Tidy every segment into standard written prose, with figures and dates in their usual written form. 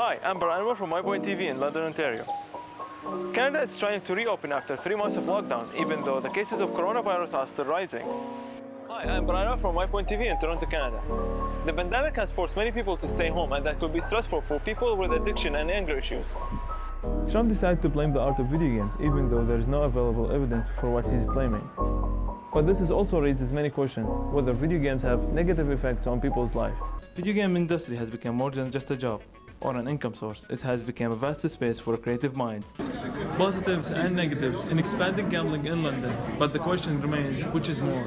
Hi, I'm Anwer from MyPoint TV in London, Ontario. Canada is trying to reopen after 3 months of lockdown, even though the cases of coronavirus are still rising. Hi, I'm Baraa from MyPoint TV in Toronto, Canada. The pandemic has forced many people to stay home, and that could be stressful for people with addiction and anger issues. Trump decided to blame the art of video games, even though there is no available evidence for what he's claiming. But this also raises many questions, whether video games have negative effects on people's life. Video game industry has become more than just a job or an income source. It has become a vast space for creative minds. Positives and negatives in expanding gambling in London, but the question remains, which is more?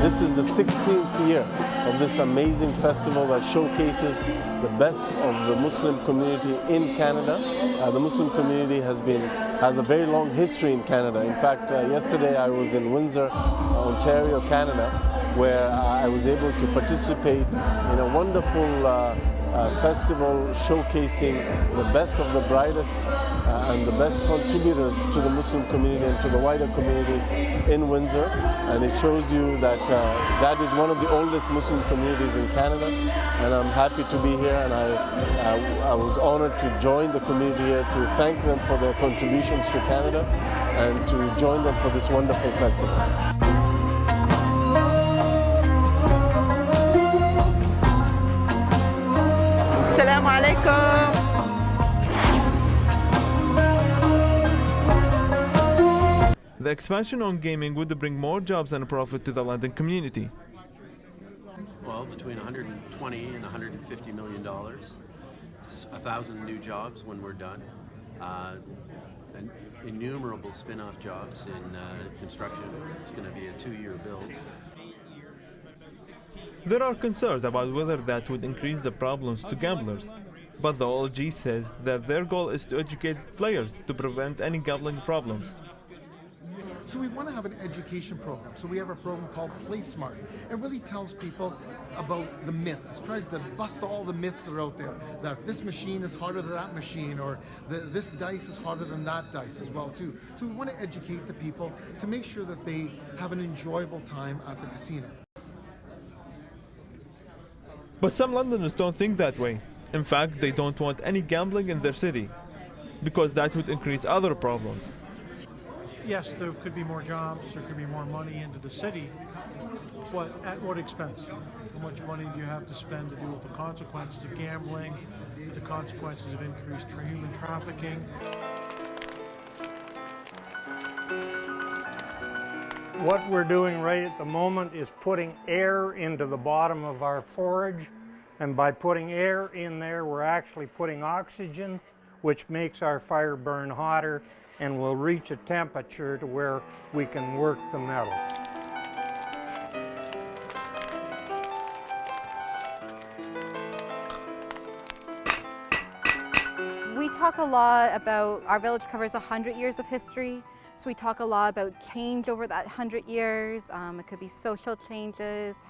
This is the 16th year of this amazing festival that showcases the best of the Muslim community in Canada. The Muslim community has a very long history in Canada. In fact, yesterday I was in Windsor, Ontario, Canada, where I was able to participate in a wonderful festival showcasing the best of the brightest and the best contributors to the Muslim community and to the wider community in Windsor. And it shows you that that is one of the oldest Muslim communities in Canada. And I'm happy to be here, and I was honored to join the community here to thank them for their contributions to Canada and to join them for this wonderful festival. Assalamu alaikum. The expansion on gaming would bring more jobs and profit to the London community. Well, between 120 and 150 million dollars, 1,000 new jobs when we're done, and innumerable spin-off jobs in construction. It's going to be a 2-year build. There are concerns about whether that would increase the problems to gamblers, but the OLG says that their goal is to educate players to prevent any gambling problems. So we want to have an education program. So we have a program called Play Smart. It really tells people about the myths, tries to bust all the myths that are out there, that this machine is harder than that machine, or this dice is harder than that dice as well too. So we want to educate the people to make sure that they have an enjoyable time at the casino. But some Londoners don't think that way. In fact, they don't want any gambling in their city, because that would increase other problems. Yes, there could be more jobs, there could be more money into the city, but at what expense? How much money do you have to spend to deal with the consequences of gambling, the consequences of increased human trafficking? What we're doing right at the moment is putting air into the bottom of our forage, and by putting air in there, we're actually putting oxygen, which makes our fire burn hotter and will reach a temperature to where we can work the metal. We talk a lot about, our village covers 100 years of history, so we talk a lot about change over that 100 years. It could be social changes,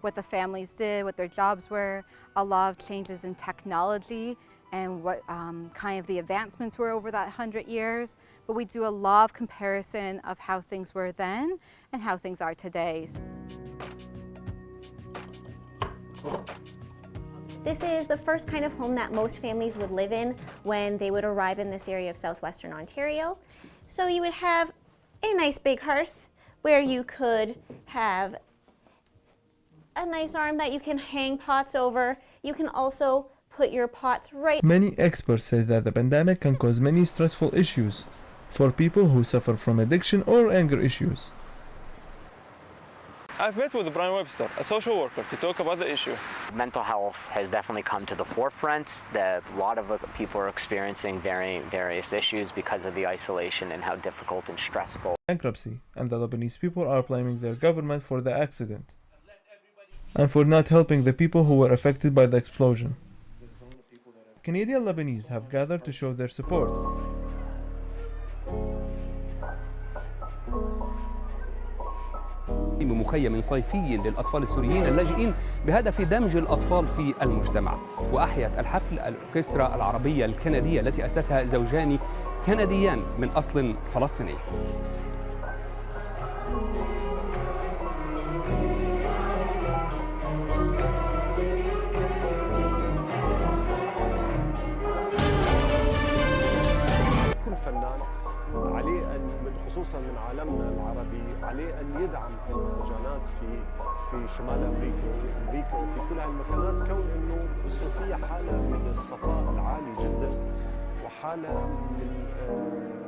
what the families did, what their jobs were, a lot of changes in technology, and what kind of the advancements were over that 100 years. But we do a lot of comparison of how things were then and how things are today. This is the first kind of home that most families would live in when they would arrive in this area of southwestern Ontario. So you would have a nice big hearth where you could have a nice arm that you can hang pots over. You can also put your pots right. Many experts say that the pandemic can cause many stressful issues for people who suffer from addiction or anger issues. I've met with Brian Webster, a social worker, to talk about the issue. Mental health has definitely come to the forefront. A lot of people are experiencing various issues because of the isolation and how difficult and stressful. Bankruptcy, and the Lebanese people are blaming their government for the accident and for not helping the people who were affected by the explosion. Canadian Lebanese have gathered to show their support. مخيم صيفي للأطفال السوريين اللاجئين بهدف دمج الأطفال في المجتمع. وأحيت الحفل الأوركسترا العربية الكندية التي أسسها زوجان كنديان من أصل فلسطيني. خصوصا من عالمنا العربي عليه أن يدعم المهرجانات في شمال أمريكا وفي أمريكا وفي كل هالمكانات، كون أنه الصوفية حالة من الصفاء العالي جدا وحالة من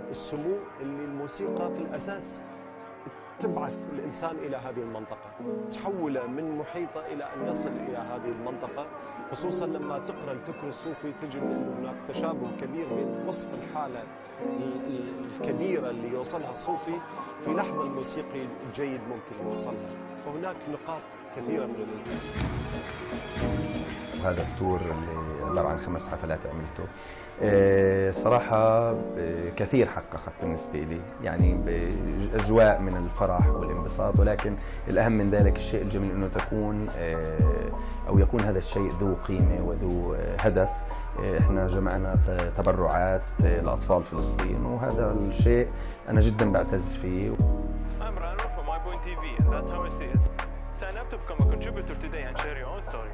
السمو اللي الموسيقى في الأساس تبعث الإنسان إلى هذه المنطقة، تحوله من محيطه إلى أن يصل إلى هذه المنطقة، خصوصا لما تقرأ الفكر الصوفي تجد أن هناك تشابه كبير بين وصف الحالة الكبيرة اللي يوصلها الصوفي في لحظة الموسيقي الجيد ممكن يوصلها، فهناك نقاط كثيرة من الالتقاء. هذا التور اللي عبارة عن 5 حفلات عملته صراحة كثير حققت بالنسبة لي، يعني بأجواء من الفرح والانبساط، ولكن الأهم من ذلك الشيء الجميل أنه تكون أو يكون هذا الشيء ذو قيمة وذو هدف. احنا جمعنا تبرعات لأطفال فلسطين، وهذا الشيء أنا جدا بعتز فيه. I'm Anwer from MyPointTV and that's how I see it. Sign up to become a contributor today and share your own story.